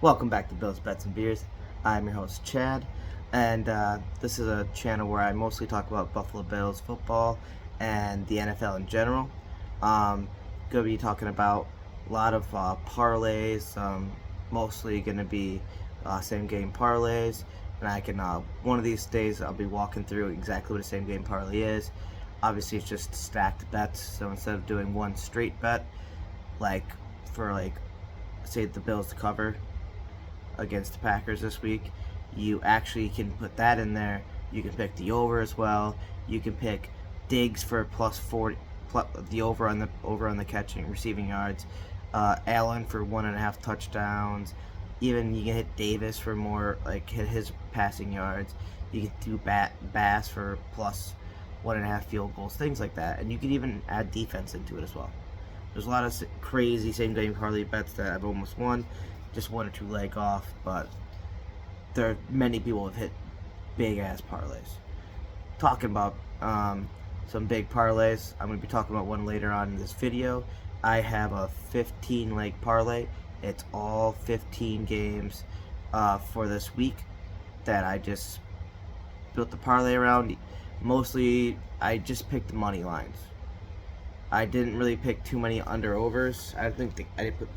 Welcome back to Bills, Bets, and Beers. I'm your host, Chad, and this is a channel where I mostly talk about Buffalo Bills football and the NFL in general. Going to be talking about a lot of parlays, mostly going to be same game parlays, and I can, one of these days, I'll be walking through exactly what a same game parlay is. Obviously, it's just stacked bets, so instead of doing one straight bet, say the Bills to cover against the Packers this week, you actually can put that in there. You can pick the over as well. You can pick Diggs for plus 40, the over on the catching receiving yards. Allen for 1.5 touchdowns. Even you can hit Davis for more, hit his passing yards. You can do Bass for plus 1.5 field goals, things like that. And you can even add defense into it as well. There's a lot of crazy same game parlay bets that I've almost won. Just one or two leg off, but many people have hit big ass parlays. Talking about some big parlays, I'm going to be talking about one later on in this video. I have a 15 leg parlay. It's all 15 games for this week that I just built the parlay around. Mostly, I just picked the money lines. I didn't really pick too many under-overs. I don't think I put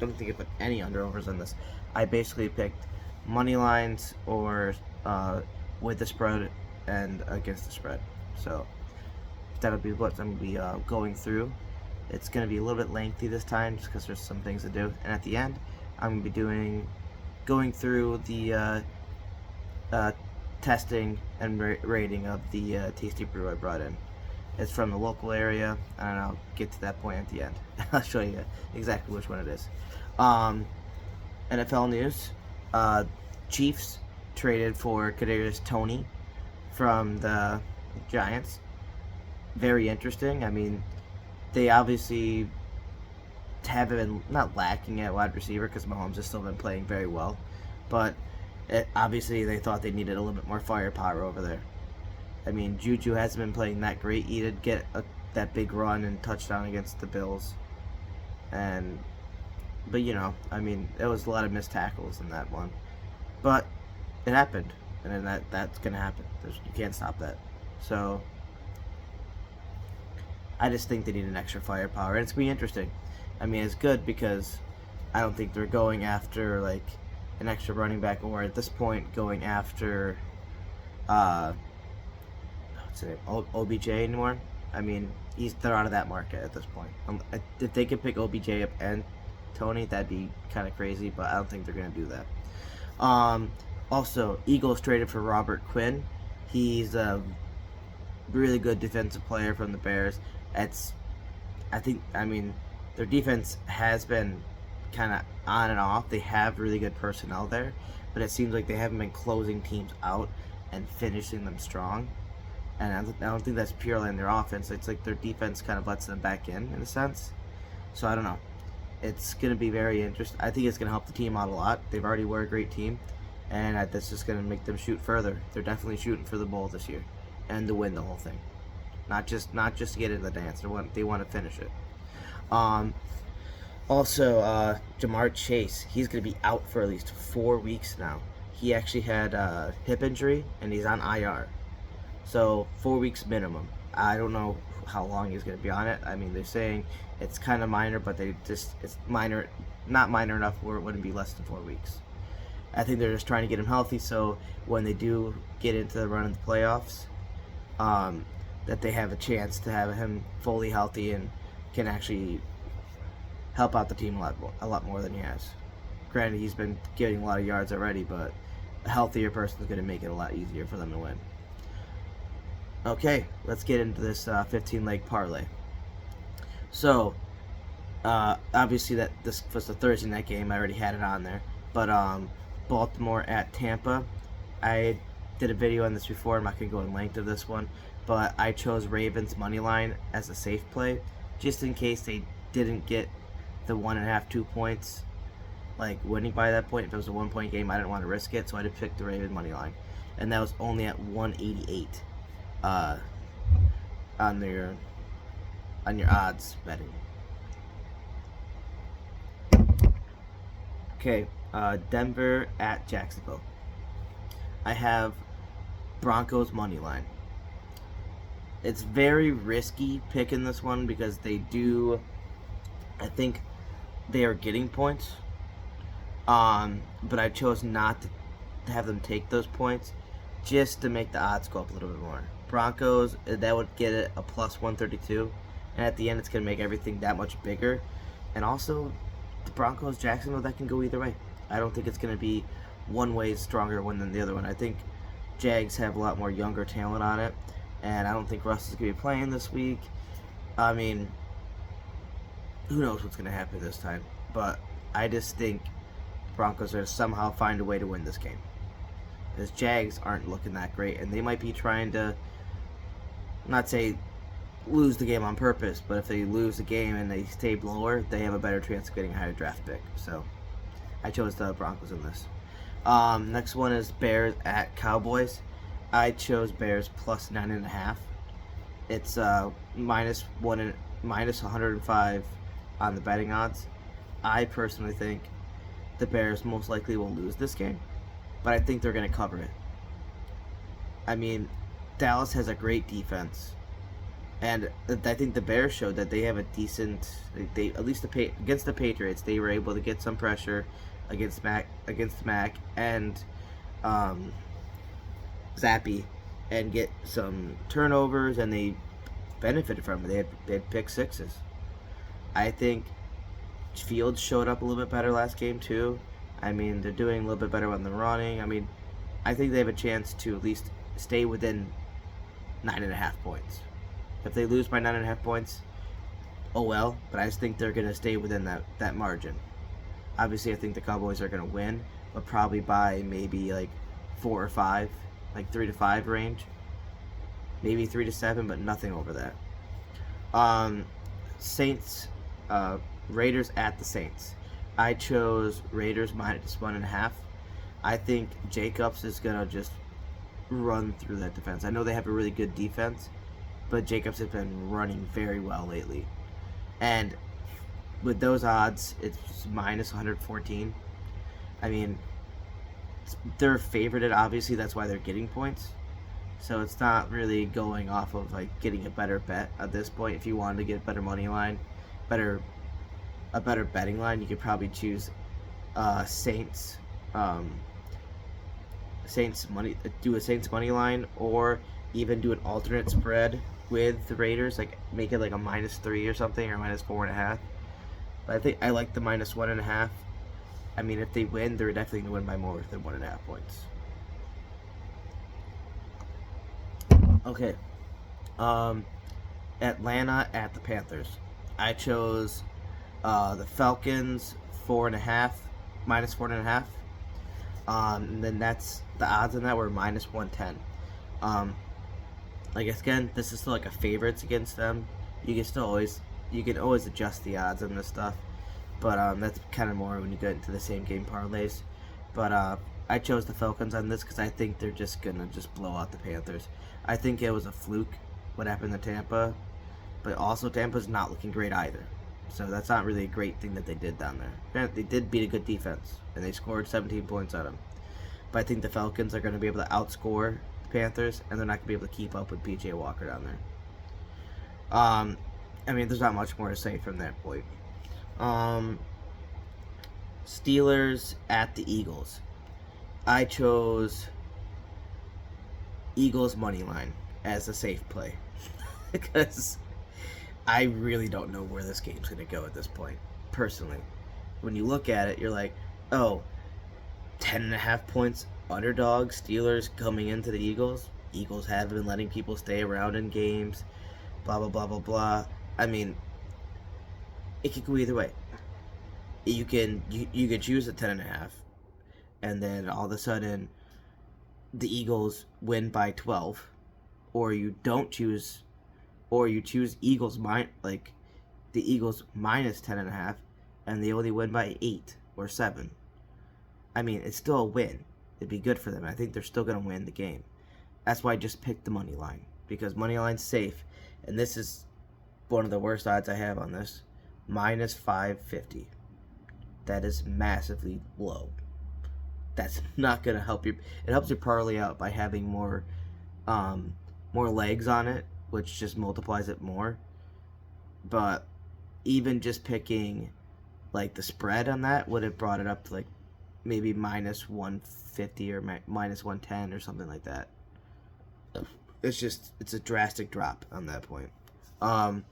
any under-overs on this. I basically picked money lines or with the spread and against the spread. So that'll be what I'm going to be going through. It's going to be a little bit lengthy this time just because there's some things to do. And at the end, I'm going to be going through the testing and rating of the tasty brew I brought in. It's from the local area, and I'll get to that point at the end. I'll show you exactly which one it is. NFL news: Chiefs traded for Kadarius Toney from the Giants. Very interesting. I mean, they obviously haven't been not lacking at wide receiver because Mahomes has still been playing very well, but obviously they thought they needed a little bit more firepower over there. I mean, Juju hasn't been playing that great. He did get that big run and touchdown against the Bills. But you know, I mean, it was a lot of missed tackles in that one. But it happened, and then that's going to happen. You can't stop that. So I just think they need an extra firepower, and it's going to be interesting. I mean, it's good because I don't think they're going after, an extra running back, or at this point, going after OBJ anymore. I mean, they're out of that market at this point. If they could pick OBJ up and Toney, that'd be kind of crazy, but I don't think they're going to do that. Also, Eagles traded for Robert Quinn. He's a really good defensive player from the Bears. Their defense has been kind of on and off. They have really good personnel there, but it seems like they haven't been closing teams out and finishing them strong. And I don't think that's purely in their offense. It's like their defense kind of lets them back in a sense. So I don't know. It's going to be very interesting. I think it's going to help the team out a lot. They've already were a great team, and that's just going to make them shoot further. They're definitely shooting for the bowl this year and to win the whole thing. Not just to get into the dance. They want to finish it. Also, Jamar Chase, he's going to be out for at least 4 weeks now. He actually had a hip injury, and he's on IR. So 4 weeks minimum. I don't know how long he's going to be on it. I mean, they're saying it's kind of minor, but it's minor, not minor enough where it wouldn't be less than 4 weeks. I think they're just trying to get him healthy, so when they do get into the run of the playoffs, that they have a chance to have him fully healthy and can actually help out the team a lot more than he has. Granted, he's been getting a lot of yards already, but a healthier person is going to make it a lot easier for them to win. Okay, let's get into this 15-leg parlay. So, obviously this was the Thursday night game. I already had it on there. But Baltimore at Tampa. I did a video on this before. I'm not going to go in length of this one. But I chose Ravens money line as a safe play, just in case they didn't get the 1.5, 2 points, winning by that point. If it was a 1-point game, I didn't want to risk it, so I just picked the Ravens money line. And that was only at 188. On your odds betting. Okay, Denver at Jacksonville. I have Broncos money line. It's very risky picking this one because I think they are getting points. But I chose not to have them take those points just to make the odds go up a little bit more. Broncos, that would get it a plus 132, and at the end it's going to make everything that much bigger. And also, the Broncos, Jacksonville, that can go either way. I don't think it's going to be one way stronger one than the other one. I think Jags have a lot more younger talent on it, and I don't think Russ is going to be playing this week. I mean, who knows what's going to happen this time, but I just think Broncos are going to somehow find a way to win this game. Because Jags aren't looking that great, and they might be trying to, not say lose the game on purpose, but if they lose the game and they stay lower, they have a better chance of getting a higher draft pick. So I chose the Broncos in this. Next one is Bears at Cowboys. I chose Bears plus 9.5. It's minus 105 on the betting odds. I personally think the Bears most likely will lose this game, but I think they're going to cover it. I mean, Dallas has a great defense, and I think the Bears showed that they have a decent. They at least against the Patriots, they were able to get some pressure against Mac and Zappy, and get some turnovers, and they benefited from it. They had pick sixes. I think Fields showed up a little bit better last game too. I mean, they're doing a little bit better on the running. I mean, I think they have a chance to at least stay within 9.5 points. If they lose by 9.5 points, oh well. But I just think they're going to stay within that margin. Obviously, I think the Cowboys are going to win, but probably by maybe like 4 or 5, like 3 to 5 range. Maybe 3 to 7, but nothing over that. Saints, Raiders at the Saints. I chose Raiders minus 1.5. I think Jacobs is gonna just run through that defense. I know they have a really good defense, but Jacobs has been running very well lately. And with those odds, it's minus 114. I mean, they're favorited, obviously, that's why they're getting points. So it's not really going off of like getting a better bet at this point. If you wanted to get a better money line, a better betting line, you could probably choose Saints money, do a Saints money line, or even do an alternate spread with the Raiders, like make it like a -3 or something, or -4.5. But I think I like the -1.5. I mean, if they win, they're definitely gonna win by more than 1.5 points. Okay. Atlanta at the Panthers. I chose the Falcons 4.5, -4.5. And then that's the odds on that were -110. I guess again, this is still like a favorites against them. You can always adjust the odds on this stuff, but that's kind of more when you get into the same game parlays. But I chose the Falcons on this because I think they're just gonna blow out the Panthers. I think it was a fluke what happened to Tampa, but also Tampa's not looking great either. So that's not really a great thing that they did down there. They did beat a good defense, and they scored 17 points on them. But I think the Falcons are going to be able to outscore the Panthers, and they're not going to be able to keep up with PJ Walker down there. I mean, there's not much more to say from that point. Steelers at the Eagles. I chose Eagles money line as a safe play because I really don't know where this game's going to go at this point, personally. When you look at it, you're like, oh, 10.5 points underdog Steelers coming into the Eagles. Eagles have been letting people stay around in games, blah, blah, blah, blah, blah. I mean, it could go either way. You can choose a 10.5, and then all of a sudden the Eagles win by 12, or you don't choose, or you choose Eagles the Eagles minus 10.5, and they only win by 8 or 7. I mean, it's still a win. It'd be good for them. I think they're still going to win the game. That's why I just picked the money line, because money line's safe, and this is one of the worst odds I have on this, minus 550. That is massively low. That's not gonna help you. It helps your parlay out by having um, more legs on it, which just multiplies it more. But even just picking like the spread on that would have brought it up to like maybe minus 150 or minus 110 or something like that. It's a drastic drop on that point. Um,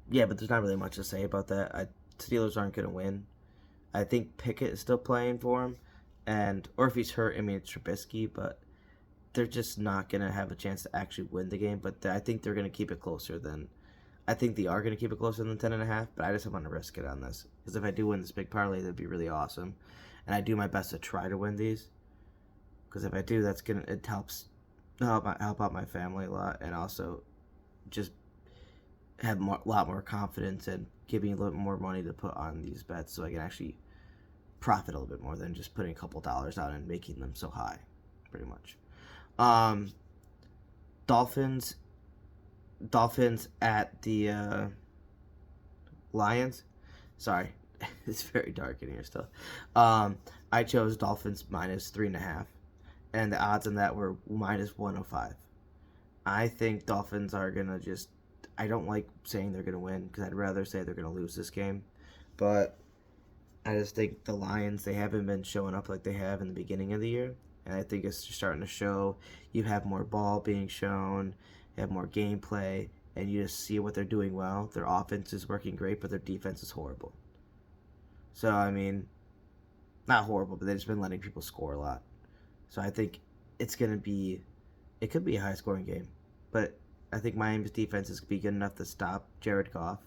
yeah, but there's not really much to say about that. Steelers aren't going to win. I think Pickett is still playing for him, or if he's hurt, I mean it's Trubisky, but they're just not going to have a chance to actually win the game. But I think they're going to keep it closer than. I think they are going to keep it closer than 10.5, but I just don't want to risk it on this because if I do win this big parlay, that'd be really awesome, and I do my best to try to win these because if I do, it helps help out my family a lot, and also just have a lot more confidence and give me a little more money to put on these bets so I can actually profit a little bit more than just putting a couple dollars out and making them so high, pretty much. Dolphins at the Lions. Sorry, it's very dark in here still. I chose Dolphins minus 3.5, and the odds on that were minus 105. I think Dolphins are gonna just. I don't like saying they're gonna win because I'd rather say they're gonna lose this game, but I just think the Lions, they haven't been showing up like they have in the beginning of the year, and I think it's starting to show. You have more ball being shown, you have more gameplay, and you just see what they're doing well. Their offense is working great, but their defense is horrible. So, I mean, not horrible, but they've just been letting people score a lot. So I think it could be a high-scoring game, but I think Miami's defense is going to be good enough to stop Jared Goff,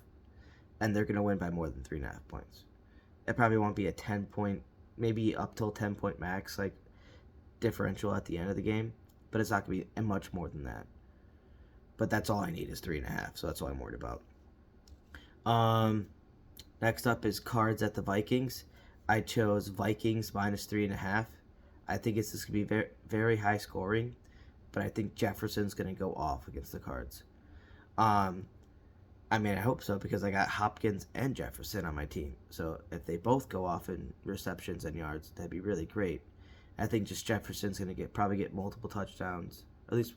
and they're going to win by more than 3.5 points. It probably won't be a 10-point, maybe up till 10-point max, like differential at the end of the game, but it's not going to be much more than that. But that's all I need is 3.5, so that's all I'm worried about. Next up is Cards at the Vikings. I chose Vikings minus 3.5. I think it's just going to be very, very high scoring, but I think Jefferson's going to go off against the Cards. I mean, I hope so because I got Hopkins and Jefferson on my team. So if they both go off in receptions and yards, that'd be really great. I think just Jefferson's going to probably get multiple touchdowns. At least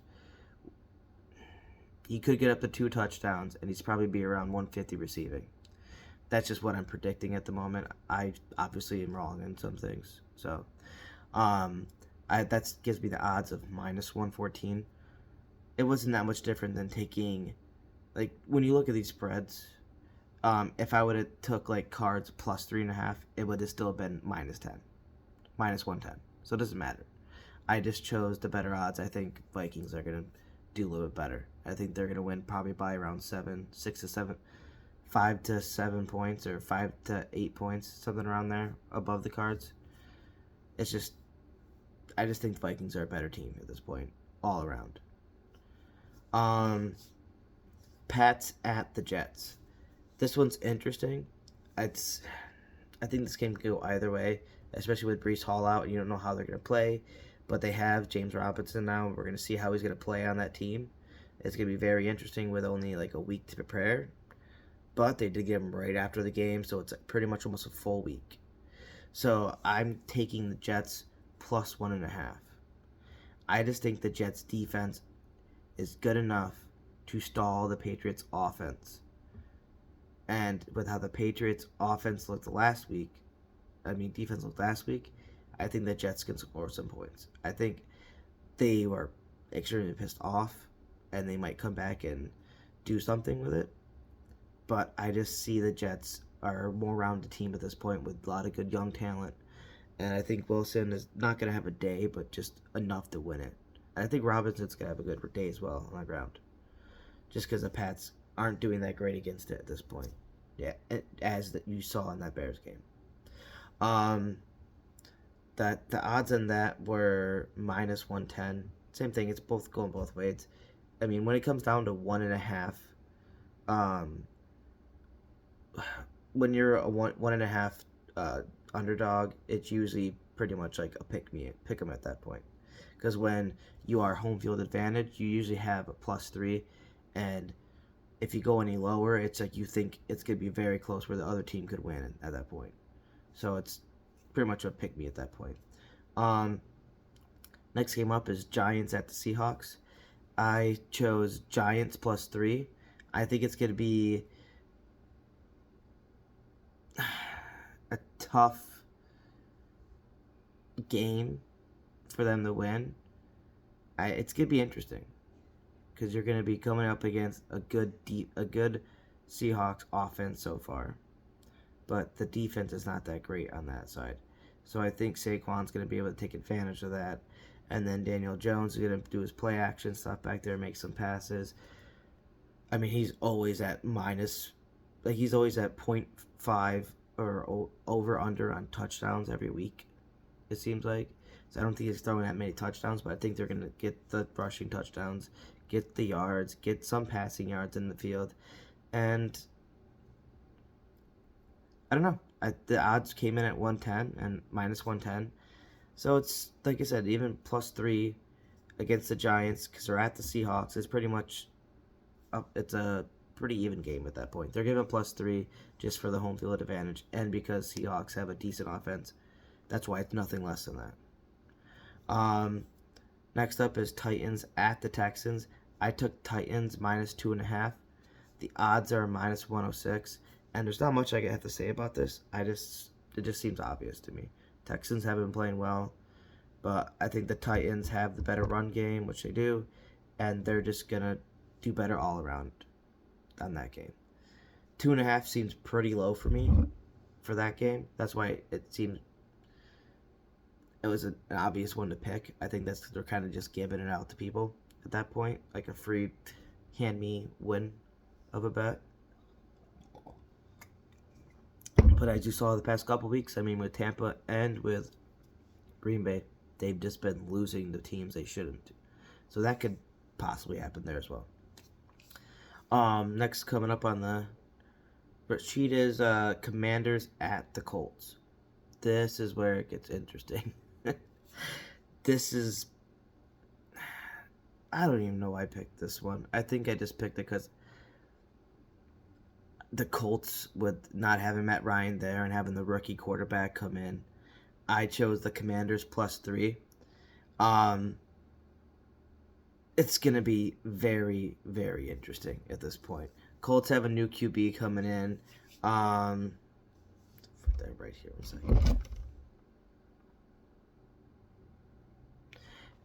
he could get up to 2 touchdowns, and he's probably be around 150 receiving. That's just what I'm predicting at the moment. I obviously am wrong in some things. So that gives me the odds of minus 114. It wasn't that much different than taking, like, when you look at these spreads, if I would have took, like, Cards plus 3.5, it would have still been minus 10. Minus 110. So it doesn't matter. I just chose the better odds. I think Vikings are going to do a little bit better. I think they're going to win probably by around 5 to 7 points, or 5 to 8 points, something around there, above the Cards. It's just, I just think the Vikings are a better team at this point, all around. Pats at the Jets. This one's interesting. I think this game could go either way, especially with Breece Hall out. You don't know how they're going to play, but they have James Robinson now. We're going to see how he's going to play on that team. It's going to be very interesting with only like a week to prepare, but they did get him right after the game, so it's pretty much almost a full week. So I'm taking the Jets plus 1.5. I just think the Jets defense is good enough to stall the Patriots offense. And with how the Patriots defense looked last week, I think the Jets can score some points. I think they were extremely pissed off, and they might come back and do something with it. But I just see the Jets are a more rounded team at this point with a lot of good young talent. And I think Wilson is not going to have a day, but just enough to win it. And I think Robinson's going to have a good day as well on the ground. Just because the Pats aren't doing that great against it at this point. Yeah, as you saw in that Bears game. That the odds on that were minus 110. Same thing, it's both going both ways. I mean, when it comes down to 1.5, when you're a 1.5 underdog, it's usually pretty much like a pick 'em at that point. Because when you are home field advantage, you usually have a +3, and if you go any lower, it's like you think it's going to be very close where the other team could win at that point. So it's pretty much a pick me at that point. Next game up is Giants at the Seahawks. I chose Giants +3. I think it's going to be a tough game for them to win. It's going to be interesting because you're going to be coming up against a good Seahawks offense so far, but the defense is not that great on that side. So I think Saquon's going to be able to take advantage of that, and then Daniel Jones is going to do his play action stuff back there, make some passes. I mean, he's always at he's always at 0.5 or over under on touchdowns every week, it seems like. So I don't think he's throwing that many touchdowns, but I think they're going to get the rushing touchdowns, get the yards, get some passing yards in the field. And I don't know. The odds came in at 110 and -110. So it's, like I said, even +3 against the Giants because they're at the Seahawks. It's pretty much it's a pretty even game at that point. They're giving +3 just for the home field advantage and because Seahawks have a decent offense. That's why it's nothing less than that. Next up is Titans at the Texans. I took Titans -2.5. The odds are -106. And there's not much I have to say about this. It just seems obvious to me. Texans have been playing well, but I think the Titans have the better run game, which they do, and they're just gonna do better all around on that game. 2.5 seems pretty low for me for that game. That's why it was an obvious one to pick. I think they're kind of just giving it out to people at that point, like a free hand me win of a bet. But as you saw the past couple weeks, I mean, with Tampa and with Green Bay, they've just been losing the teams they shouldn't. So that could possibly happen there as well. Next coming up on the sheet is Commanders at the Colts. This is where it gets interesting. I don't even know why I picked this one. I think I just picked it because the Colts, with not having Matt Ryan there and having the rookie quarterback come in, I chose the Commanders +3. It's going to be very, very interesting at this point. Colts have a new QB coming in. Put that right here 1 second.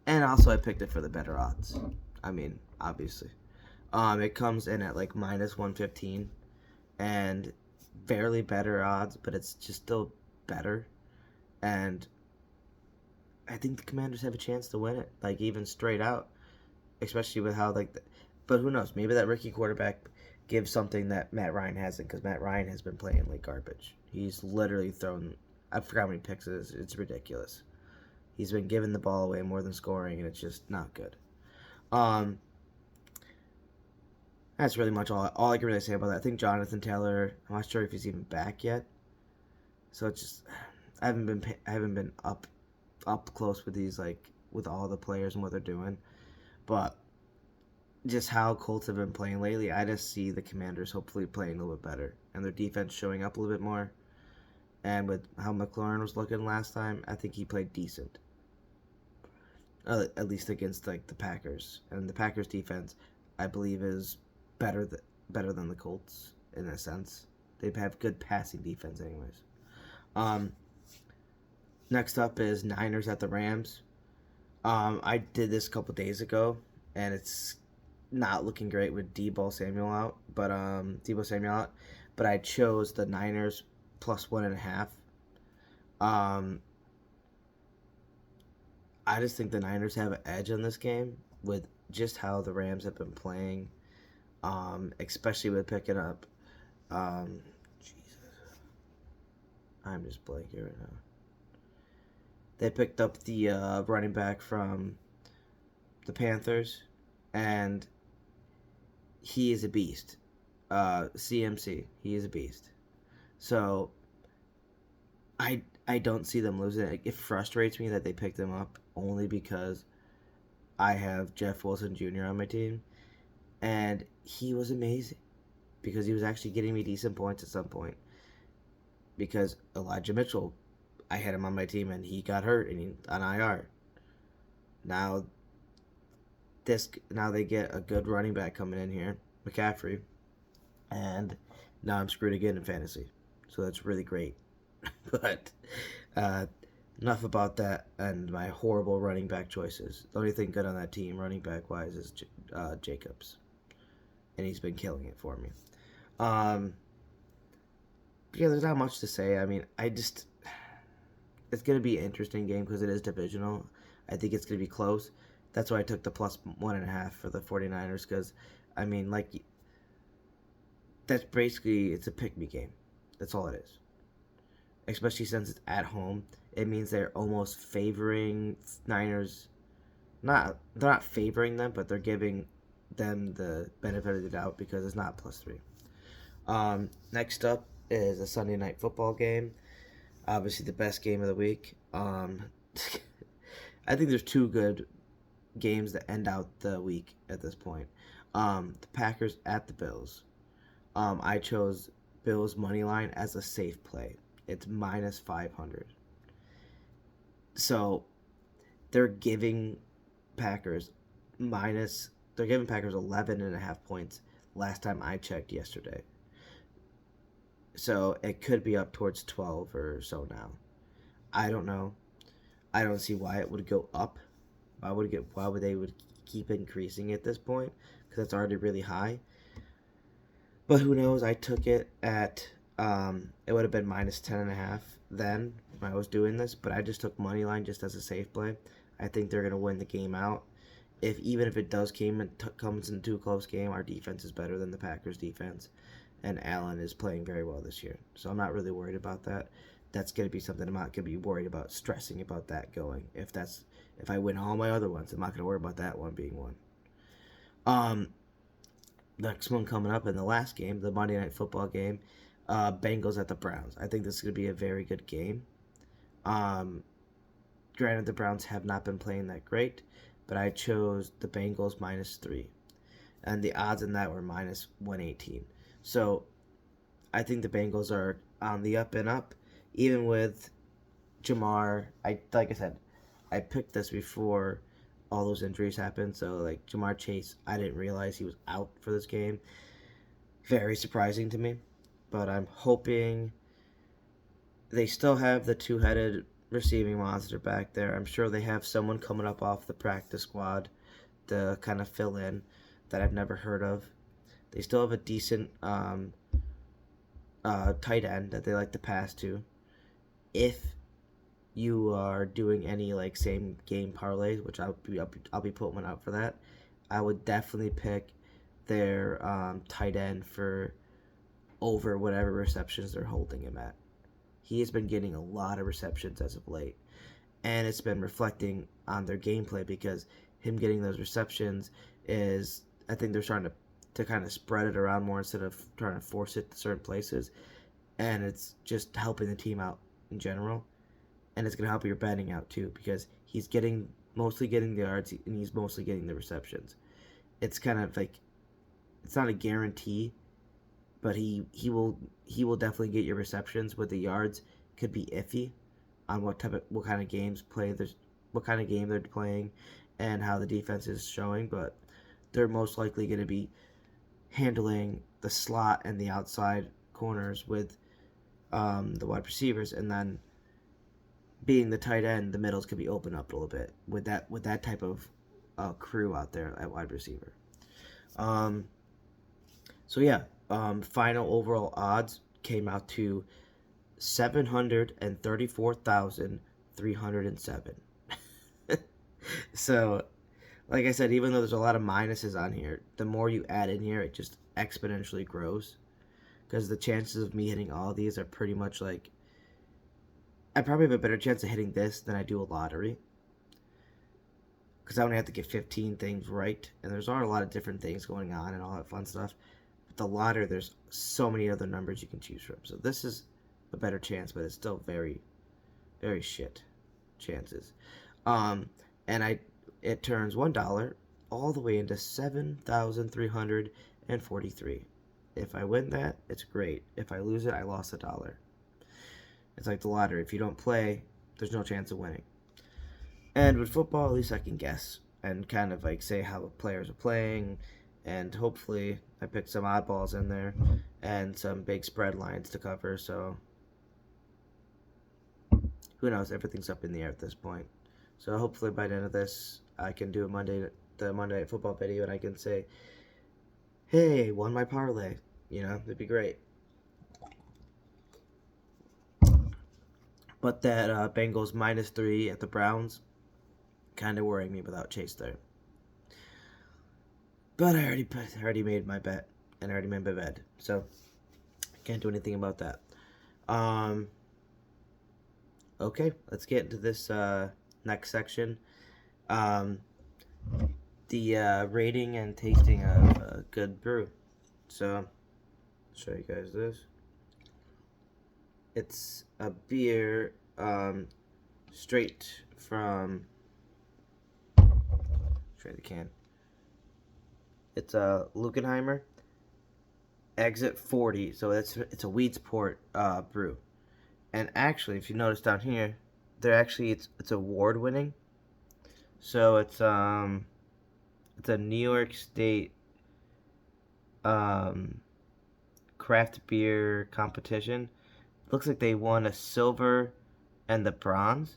And also I picked it for the better odds. I mean, obviously. It comes in at like -115. And barely better odds, but it's just still better. And I think the Commanders have a chance to win it, like even straight out, especially with how but who knows? Maybe that rookie quarterback gives something that Matt Ryan hasn't, because Matt Ryan has been playing like garbage. He's literally thrown, I forgot how many picks it is. It's ridiculous. He's been giving the ball away more than scoring, and it's just not good. That's really much all I can really say about that. I think Jonathan Taylor, I'm not sure if he's even back yet. So it's just, I haven't been up close with these, like, with all the players and what they're doing. But just how Colts have been playing lately, I just see the Commanders hopefully playing a little bit better and their defense showing up a little bit more. And with how McLaurin was looking last time, I think he played decent. At least against like the Packers. And the Packers defense, I believe, is better than the Colts in a sense. They have good passing defense anyways. Next up is Niners at the Rams. I did this a couple days ago, and it's not looking great with Deebo Samuel out. But I chose the Niners +1.5. I just think the Niners have an edge in this game with just how the Rams have been playing, especially with picking up. Jesus, I'm just blanking right now. They picked up the running back from the Panthers, and he is a beast. CMC, he is a beast. So I don't see them losing. It frustrates me that they picked him up only because I have Jeff Wilson Jr. on my team, and he was amazing because he was actually getting me decent points at some point because Elijah Mitchell I had him on my team and he got hurt and he on IR. Now now they get a good running back coming in here, McCaffrey, and now I'm screwed again in fantasy. So that's really great. But uh, enough about that and my horrible running back choices. The only thing good on that team, running back wise, is Jacobs, and he's been killing it for me. Yeah, there's not much to say. I mean, it's going to be an interesting game because it is divisional. I think it's going to be close. That's why I took the plus 1.5 for the 49ers because, I mean, like, that's basically, it's a pick-me game. That's all it is. Especially since it's at home. It means they're almost favoring Niners. They're not favoring them, but they're giving them the benefit of the doubt because it's not +3. Next up is a Sunday night football game. Obviously, the best game of the week. I think there's two good games that end out the week at this point. The Packers at the Bills. I chose Bills money line as a safe play. It's -500. So they're giving Packers 11.5 points last time I checked yesterday. So it could be up towards 12 or so now. I don't know. I don't see why it would go up. Why would they would keep increasing at this point? Because it's already really high. But who knows? I took it at it would have been -10.5 then when I was doing this. But I just took money line just as a safe play. I think they're gonna win the game out. Even if it does comes into a close game, our defense is better than the Packers' defense, and Allen is playing very well this year. So I'm not really worried about that. That's going to be something I'm not going to be worried about, stressing about that going. If I win all my other ones, I'm not going to worry about that one being one. Next one coming up in the last game, the Monday Night Football game, Bengals at the Browns. I think this is going to be a very good game. Granted, the Browns have not been playing that great, but I chose the Bengals -3, and the odds in that were -118. So I think the Bengals are on the up and up, even with Jamar. Like I said, I picked this before all those injuries happened. So like Jamar Chase, I didn't realize he was out for this game. Very surprising to me, but I'm hoping they still have the two-headed receiving monster back there. I'm sure they have someone coming up off the practice squad to kind of fill in that I've never heard of. They still have a decent tight end that they like to pass to. If you are doing any like same game parlays, which I'll be putting one out for that, I would definitely pick their tight end for over whatever receptions they're holding him at. He has been getting a lot of receptions as of late, and it's been reflecting on their gameplay because him getting those receptions is, I think they're trying to kind of spread it around more instead of trying to force it to certain places, and it's just helping the team out in general, and it's going to help your betting out too because he's mostly getting the yards and he's mostly getting the receptions. It's kind of like, it's not a guarantee, but he will definitely get your receptions. With the yards, could be iffy on what kind of game they're playing, and how the defense is showing. But they're most likely going to be handling the slot and the outside corners with the wide receivers, and then being the tight end, the middles could be opened up a little bit with that type of crew out there at wide receiver. So yeah. Final overall odds came out to 734,307. So, like I said, even though there's a lot of minuses on here, the more you add in here, it just exponentially grows. Because the chances of me hitting all of these are pretty much like, I probably have a better chance of hitting this than I do a lottery. Because I only have to get 15 things right, and there's not a lot of different things going on and all that fun stuff. The lottery, there's so many other numbers you can choose from. So this is a better chance, but it's still very, very shit chances. And it turns $1 all the way into 7,343. If I win that, it's great. If I lose it, I lost $1. It's like the lottery. If you don't play, there's no chance of winning. And with football, at least I can guess and kind of like say how the players are playing, and hopefully I pick some oddballs in there and some big spread lines to cover. So who knows? Everything's up in the air at this point. So hopefully by the end of this, I can do the Monday Night Football video, and I can say, "Hey, won my parlay." You know, it'd be great. But that Bengals -3 at the Browns kind of worrying me without Chase there. But I already made my bet, and I already made my bed, so can't do anything about that. Okay, let's get into this next section. The rating and tasting of a good brew. So, I'll show you guys this. It's a beer straight from the can. It's a Lugenheimer Exit 40, so it's a Weedsport brew. And actually, if you notice down here, it's award winning. So it's a New York State craft beer competition. Looks like they won a silver and the bronze.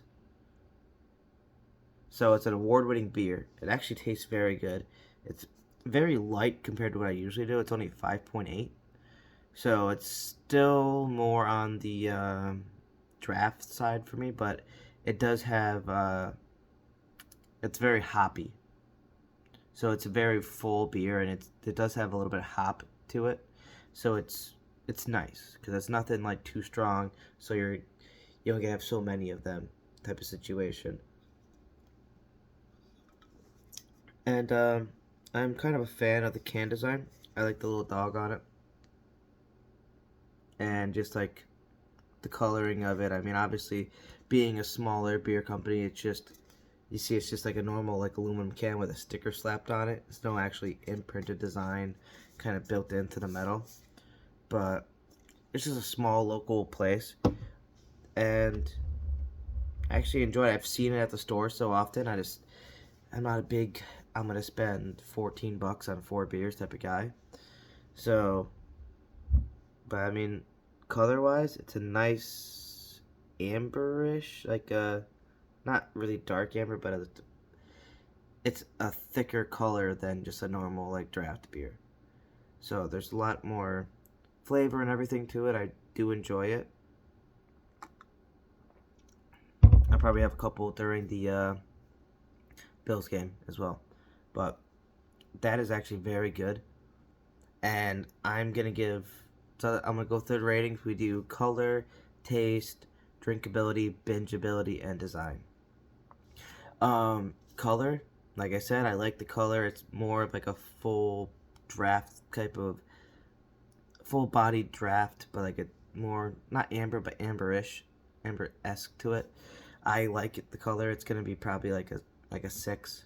So it's an award-winning beer. It actually tastes very good. It's very light compared to what I usually do. It's only 5.8. So it's still more on the draft side for me, but it does have it's very hoppy. So it's a very full beer, and it does have a little bit of hop to it. So it's nice because it's nothing like too strong. So you don't get to have so many of them type of situation. And I'm kind of a fan of the can design. I like the little dog on it, and just like the coloring of it. I mean, obviously, being a smaller beer company, it's just like a normal like aluminum can with a sticker slapped on it. There's no actually imprinted design kind of built into the metal, but it's just a small local place, and I actually enjoy it. I've seen it at the store so often. I'm not a big I'm gonna spend $14 on 4 beers type of guy. So, but I mean, color wise, it's a nice amberish, like not really dark amber, but it's a thicker color than just a normal like draft beer. So there's a lot more flavor and everything to it. I do enjoy it. I'll probably have a couple during the Bills game as well. But that is actually very good. And I'm going to go through the ratings. We do color, taste, drinkability, bingeability, and design. Color, like I said, I like the color. It's more of like a full draft type of full-bodied draft, but like a more, not amber, but amber-esque to it. I like it, the color. It's going to be probably like a 6.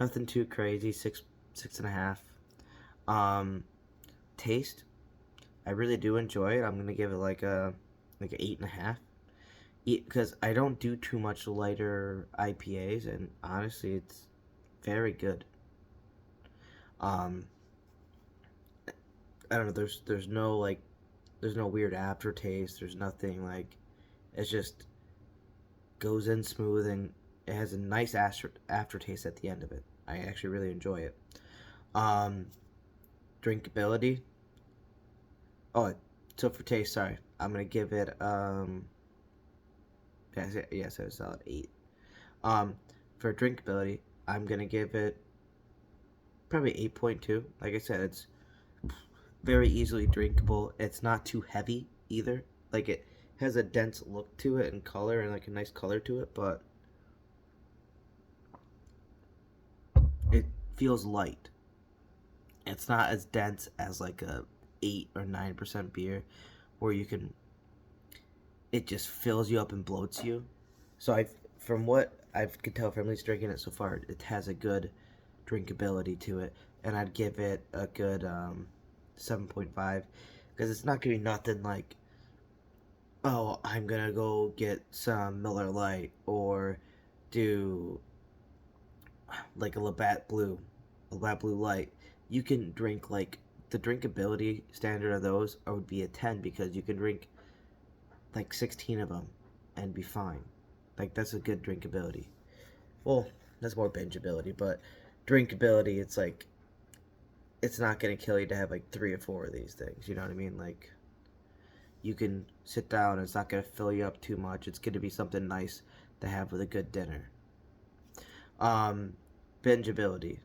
Nothing too crazy, 6.5. Taste, I really do enjoy it. I'm gonna give it like an 8.5, because I don't do too much lighter IPAs, and honestly, it's very good. I don't know. There's no weird aftertaste. There's nothing like. It's just goes in smooth, and it has a nice aftertaste at the end of it. I actually really enjoy it. Drinkability. Oh, so for taste, sorry, I'm gonna give it yes, a solid 8. For drinkability, I'm gonna give it probably 8.2. Like I said, it's very easily drinkable. It's not too heavy either. Like, it has a dense look to it and color, and like a nice color to it, but it feels light. It's not as dense as like a 8 or 9% beer, where it just fills you up and bloats you. So from what I could tell from at least drinking it so far, it has a good drinkability to it, and I'd give it a good 7.5, because it's not gonna be nothing like oh, I'm gonna go get some Miller Lite or do like a Labatt Blue Light. You can drink like the drinkability standard of those would be a 10 because you can drink like 16 of them and be fine. Like that's a good drinkability. Well, that's more bingeability, but drinkability, it's like it's not gonna kill you to have like 3 or 4 of these things. You know what I mean? Like you can sit down. It's not gonna fill you up too much. It's gonna be something nice to have with a good dinner. Um, bingeability.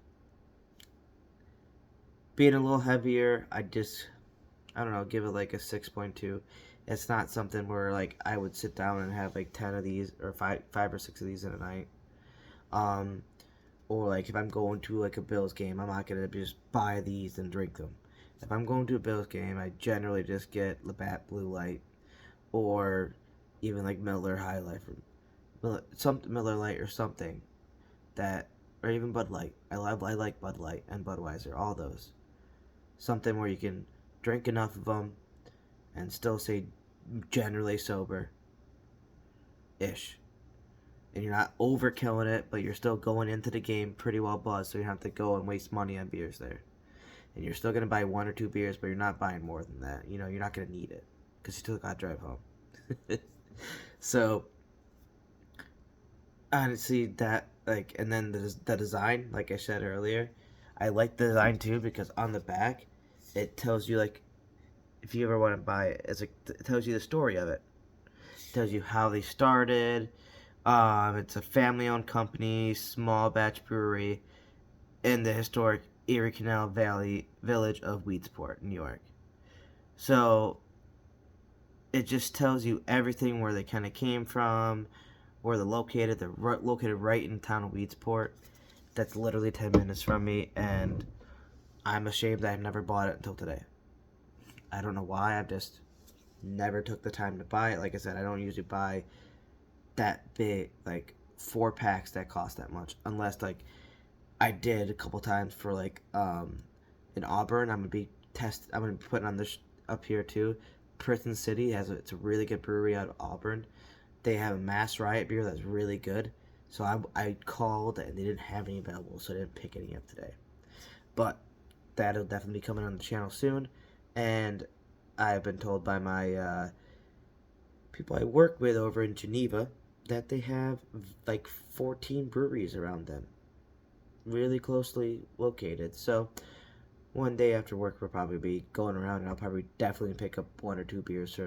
Being a little heavier, I don't know, give it like a 6.2. It's not something where like I would sit down and have like 10 of these or five or six of these in a night. Um, or like if I'm going to like a Bills game, I'm not gonna just buy these and drink them. If I'm going to a Bills game, I generally just get Labatt Blue Light or even like Miller High Life or some Miller Light or something that, or even Bud Light. I like Bud Light and Budweiser, all those. Something where you can drink enough of them and still stay generally sober ish. And you're not overkilling it, but you're still going into the game pretty well buzzed, so you don't have to go and waste money on beers there. And you're still gonna buy 1 or 2 beers, but you're not buying more than that. You know, you're not gonna need it because you still gotta drive home. So honestly, that like, and then the design, like I said earlier, I like the design too because on the back, it tells you like if you ever want to buy it, it tells you the story of it. It tells you how they started. It's a family-owned company, small batch brewery in the historic Erie Canal Valley village of Weedsport, New York. So it just tells you everything where they kind of came from, where they're located. They're located right in town of Weedsport. That's literally 10 minutes from me, and I'm ashamed that I've never bought it until today. I don't know why. I've just never took the time to buy it. Like I said, I don't usually buy that big, like 4 packs that cost that much, unless like I did a couple times for like in Auburn. I'm gonna be putting on this up here too. Prison City it's a really good brewery out of Auburn. They have a Mass Riot beer that's really good. So I called and they didn't have any available, so I didn't pick any up today. But that'll definitely be coming on the channel soon. And I've been told by my people I work with over in Geneva that they have like 14 breweries around them, really closely located. So one day after work, we'll probably be going around, and I'll probably definitely pick up 1 or 2 beers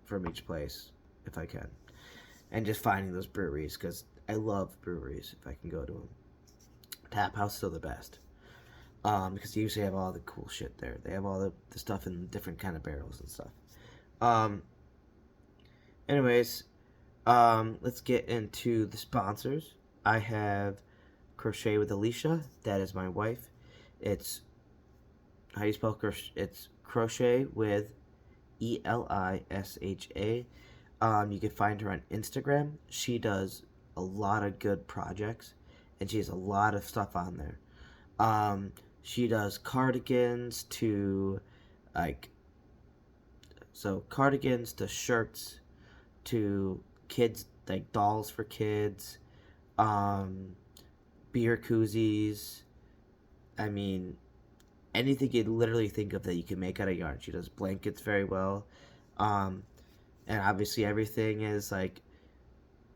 from each place if I can, and just finding those breweries because I love breweries if I can go to them. Tap House is still the best. Because they usually have all the cool shit there. They have all the stuff in different kind of barrels and stuff. Um, anyways, let's get into the sponsors. I have Crochet with Alicia. That is my wife. It's how you spell crochet? It's Crochet with Elisha. You can find her on Instagram. She does a lot of good projects, and she has a lot of stuff on there. She does cardigans to like cardigans to shirts to kids, like dolls for kids, um, beer koozies. I mean, anything you literally think of that you can make out of yarn. She does blankets very well. Um, and obviously everything is like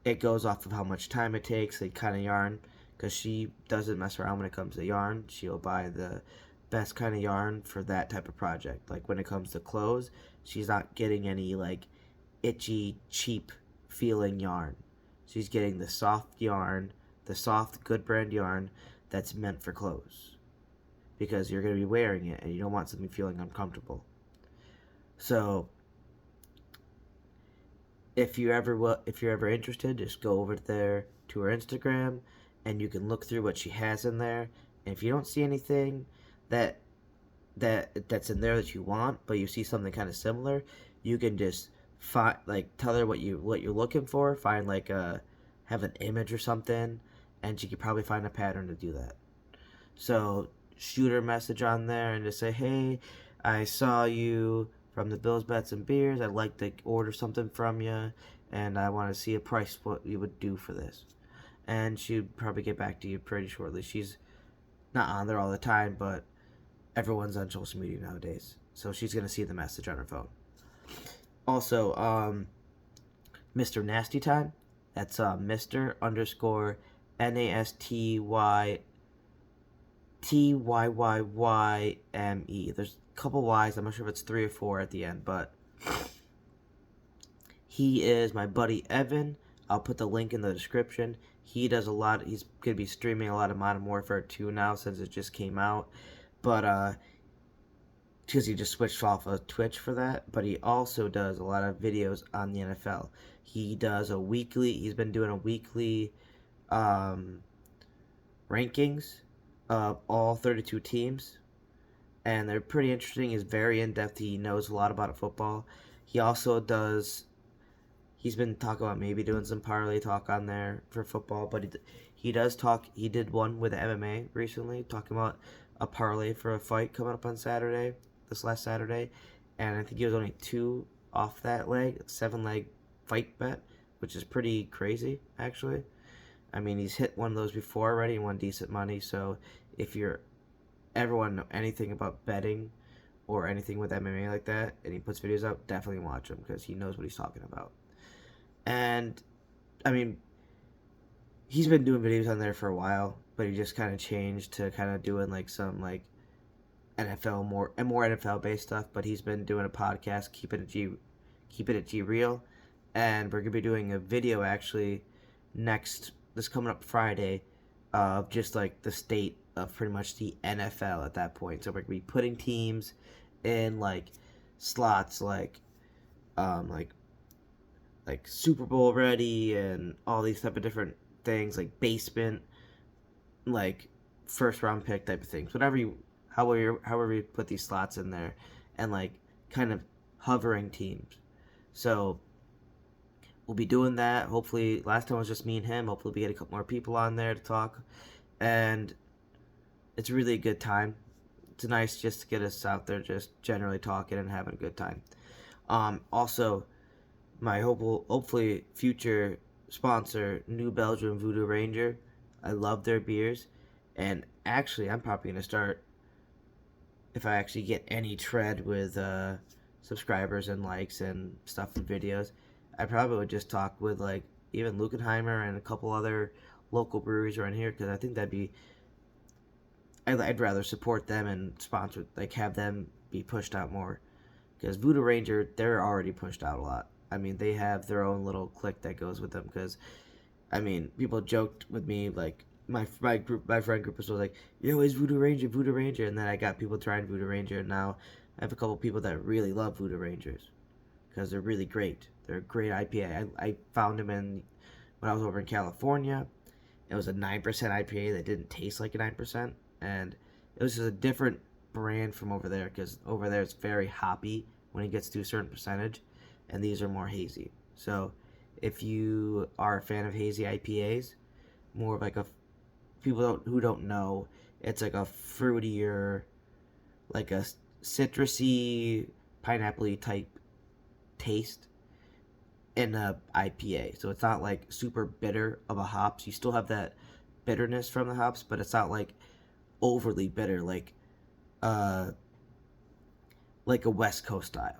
it goes off of how much time it takes, the kind of yarn, because she doesn't mess around when it comes to yarn. She'll buy the best kind of yarn for that type of project. Like when it comes to clothes, she's not getting any like itchy, cheap feeling yarn. She's getting the soft yarn, the soft, good brand yarn that's meant for clothes. Because you're going to be wearing it and you don't want something feeling uncomfortable. So if you're ever interested, just go over there to her Instagram and you can look through what she has in there. And if you don't see anything that's in there that you want, but you see something kind of similar, you can just tell her what you're looking for, find like have an image or something, and she could probably find a pattern to do that. So shoot her a message on there and just say, hey, I saw you from the Bills Bets and Beers. I'd like to order something from you, and I want to see a price what you would do for this. And she'd probably get back to you pretty shortly. She's not on there all the time, but everyone's on social media nowadays, so she's gonna see the message on her phone. Also, Mr. Nasty Time. That's Mr. underscore NASTYTYYYME. There's a couple Y's. I'm not sure if it's 3 or 4 at the end, but he is my buddy Evan. I'll put the link in the description. He does a lot. He's going to be streaming a lot of Modern Warfare 2 now since it just came out. But, because he just switched off of Twitch for that. But he also does a lot of videos on the NFL. He's been doing a weekly rankings of all 32 teams. And they're pretty interesting. He's very in-depth. He knows a lot about football. He also does... He's been talking about maybe doing some parlay talk on there for football, but he does talk. He did one with MMA recently, talking about a parlay for a fight coming up on Saturday, this last Saturday, and I think he was only 2 off that leg, 7-leg fight bet, which is pretty crazy, actually. I mean, he's hit one of those before already and won decent money, so if you're ever want to know anything about betting or anything with MMA like that, and he puts videos out, definitely watch him, because he knows what he's talking about. And, I mean, he's been doing videos on there for a while, but he just kind of changed to kind of doing, like, some, like, NFL, more NFL-based stuff, but he's been doing a podcast, Keep It at G Real, and we're going to be doing a video, actually, this coming up Friday, of just, like, the state of pretty much the NFL at that point. So we're going to be putting teams in, like, slots, like Super Bowl ready and all these type of different things, like basement, like first round pick type of things. However you put these slots in there, and like kind of hovering teams. So we'll be doing that. Hopefully, last time it was just me and him. Hopefully we get a couple more people on there to talk, and it's really a good time. It's nice just to get us out there, just generally talking and having a good time. Also, my hopefully future sponsor, New Belgium Voodoo Ranger. I love their beers, and actually I'm probably going to start, if I actually get any tread with subscribers and likes and stuff and videos, I probably would just talk with like even Lukenheimer and a couple other local breweries around here, because I think I'd rather support them and sponsor, like have them be pushed out more, because Voodoo Ranger, they're already pushed out a lot. I mean, they have their own little clique that goes with them, because, I mean, people joked with me, like, my friend group was like, yo, it's Voodoo Ranger, and then I got people trying Voodoo Ranger, and now I have a couple people that really love Voodoo Rangers, because they're really great. They're a great IPA. I found them when I was over in California. It was a 9% IPA that didn't taste like a 9%, and it was just a different brand from over there, because over there it's very hoppy when it gets to a certain percentage, and these are more hazy. So if you are a fan of hazy IPAs, more of like who don't know, it's like a fruitier, like a citrusy, pineapple-y type taste in a IPA. So it's not like super bitter of a hops. You still have that bitterness from the hops, but it's not like overly bitter, like a West Coast style.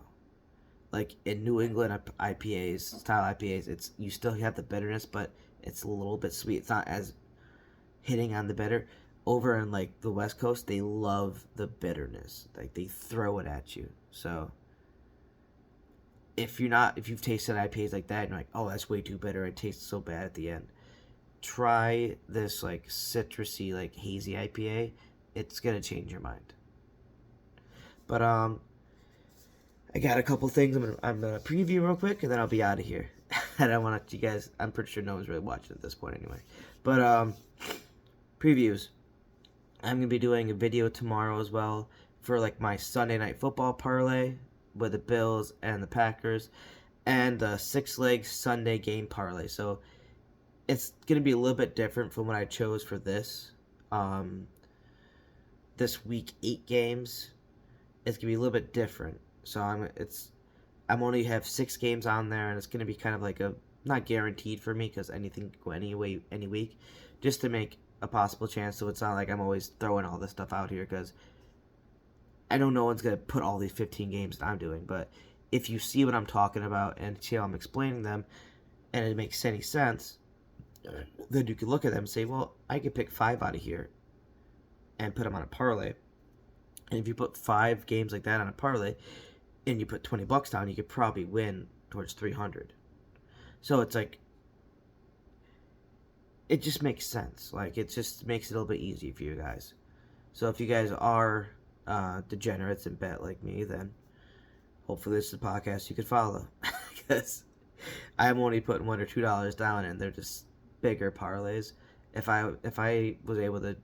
Like in New England IPAs, you still have the bitterness, but it's a little bit sweet. It's not as hitting on the bitter. Over in like the West Coast, they love the bitterness. Like they throw it at you. So if you've tasted IPAs like that and you're like, oh, that's way too bitter, it tastes so bad at the end, try this like citrusy, like hazy IPA. It's gonna change your mind. But I got a couple things I'm gonna preview real quick, and then I'll be out of here. I don't want you guys. I'm pretty sure no one's really watching at this point anyway. But previews. I'm gonna be doing a video tomorrow as well for like my Sunday night football parlay with the Bills and the Packers, and the 6-leg Sunday game parlay. So it's gonna be a little bit different from what I chose for this week 8 games. It's gonna be a little bit different. So I'm only have 6 games on there, and it's gonna be kind of like a not guaranteed for me because anything can go any week, just to make a possible chance. So it's not like I'm always throwing all this stuff out here because I know no one's gonna put all these 15 games that I'm doing. But if you see what I'm talking about and see how I'm explaining them, and it makes any sense, then you can look at them and say, well, I could pick 5 out of here and put them on a parlay. And if you put 5 games like that on a parlay, and you put $20 down, you could probably win towards 300. So it's like, it just makes sense. Like, it just makes it a little bit easy for you guys. So if you guys are degenerates and bet like me, then hopefully this is a podcast you could follow. Because I'm only putting $1 or $2 down, and they're just bigger parlays. If I was able to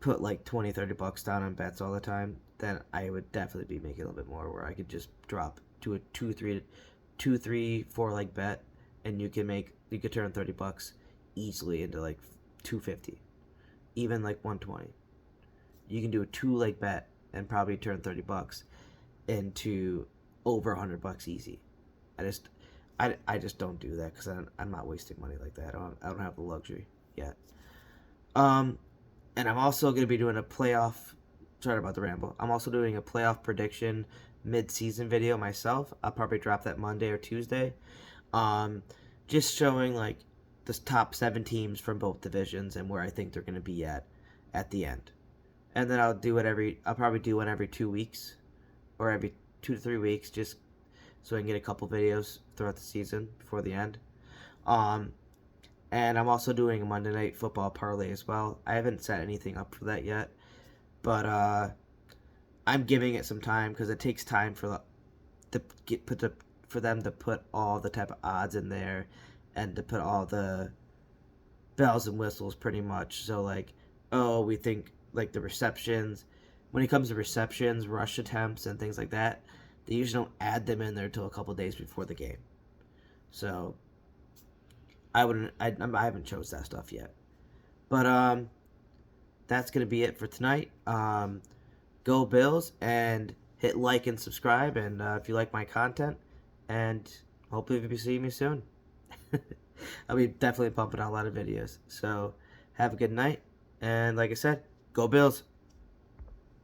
put like $20-$30 down on bets all the time, then I would definitely be making a little bit more, where I could just drop to a 2-3-4 leg bet, and you could turn $30 easily into like 250, even like 120. You can do a 2 leg bet and probably turn $30 into over $100 easy. I just don't do that because I'm not wasting money like that. I don't have the luxury yet. And I'm also going to be doing a playoff. Sorry about the ramble. I'm also doing a playoff prediction mid-season video myself. I'll probably drop that Monday or Tuesday. Just showing like the top 7 teams from both divisions and where I think they're going to be at the end. And then I'll probably do one every 2 weeks, or every 2 to 3 weeks, just so I can get a couple videos throughout the season before the end. And I'm also doing a Monday Night Football parlay as well. I haven't set anything up for that yet, but I'm giving it some time because it takes time for them to put all the type of odds in there, and to put all the bells and whistles pretty much. So like, we think like the receptions. When it comes to receptions, rush attempts, and things like that, they usually don't add them in there until a couple days before the game. So I haven't chose that stuff yet. But that's gonna be it for tonight. Go Bills, and hit like and subscribe, and if you like my content, and hopefully you'll be seeing me soon. I'll be definitely pumping out a lot of videos. So have a good night, and like I said, go Bills.